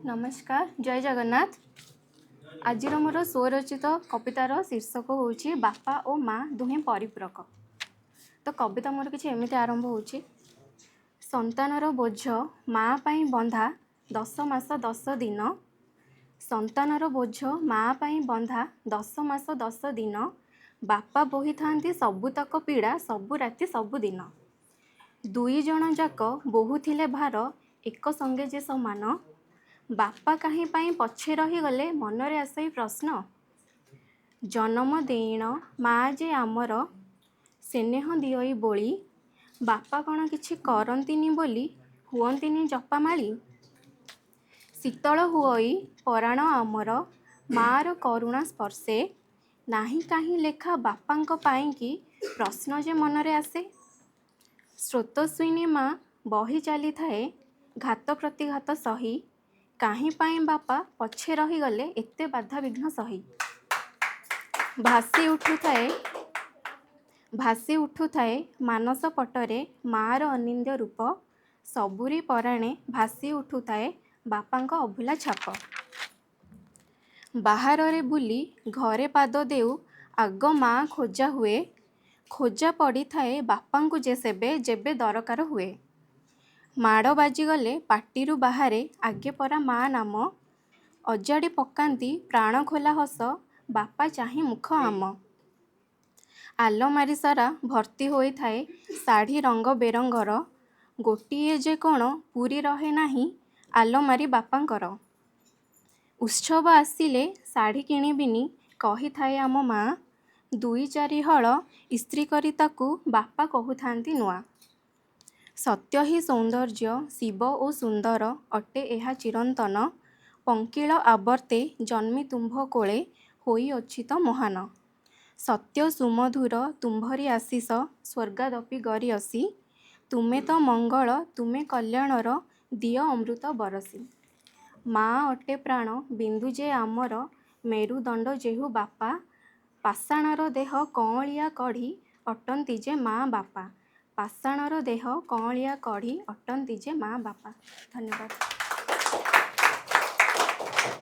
नमस्कार जय जगन्नाथ। आज मोर स्वरचित कवितार शीर्षक होची बापा और माँ दुहें परिपूरक। तो कविता मोर किसी एमती आरंभ होची। संतानर बोझ माँ पाई बंधा 10 मास 10 दिन। संतानर बोझ माँ पाई बंधा 10 मास 10 दिन। बापा बोही थांती सबुतक पीड़ा सबु राति सबु दिन। दुई जन जाक बोहुथिले भार एक संगे जे समान। बापा कहीं पाई पछे रही गले मनरे आसे प्रश्न। जन्म देण माँ जे आमर स्नेह दियई बोली। बापा कौन किछि करंतिनी बोली हुअंतिनी जपामाली। शीतल हुई पराण आमर मार करुणा स्पर्शे। नाही काहीं लेखा बापांक पाई कि प्रश्न जे मनरे आसे। स्रोतस्विनी माँ बही चली थाए घात प्रतिघात सही। काहीं पाई बापा पछे रही गले एते बाधा विघ्न सही। भासी उठुथाए मानस पटरे मार अनिंद्य रूप। सबुरी पराणे भासी उठुथाए बापांक अभुला छाप। बाहर रे बुली घरे पाद देउ आग माँ खोजा हुए। खोजा पड़ी थाए बापांकु जे सेबे जेबे दरकार हुए। माड़ बाजिगले पाटिरू बाहारे आगे परा माँ नाम। अजाड़ी पकांती प्राण खोला हस बापा चाही मुख आम। आलमारी सारा भर्ती होई थाए शाढ़ी रंग बेरंगर। गोटिए जे कौन पूरी रहे नाही आलमारी बापांकर। उत्सव आसिले शाढ़ी किणिबिनी कही थाए आम माँ। दुई चारि हल इस्त्री करी ताकू बापा कहूथांती नुआ। सत्य ही सौंदर्य शिव ओ सुंदर अटे एहा चिरंतन। पंकिल आवर्ते जन्मी तुम्भ कोले होई अछि तो महान। सत्य सुमधुर तुम्भरी आशीष स्वर्गादपि गरी असी। तुमे तो मंगल तुमे कल्याणर दिय अमृत बरसी। माँ अटे प्राण बिंदु जे आमर मेरुदंड जेहु बापा। पाषाणर देह कौलिया कढ़ी अटंती जे माँ बापा। पाषाणर देह कौलिया कढ़ी अटंती जे माँ बापा। धन्यवाद।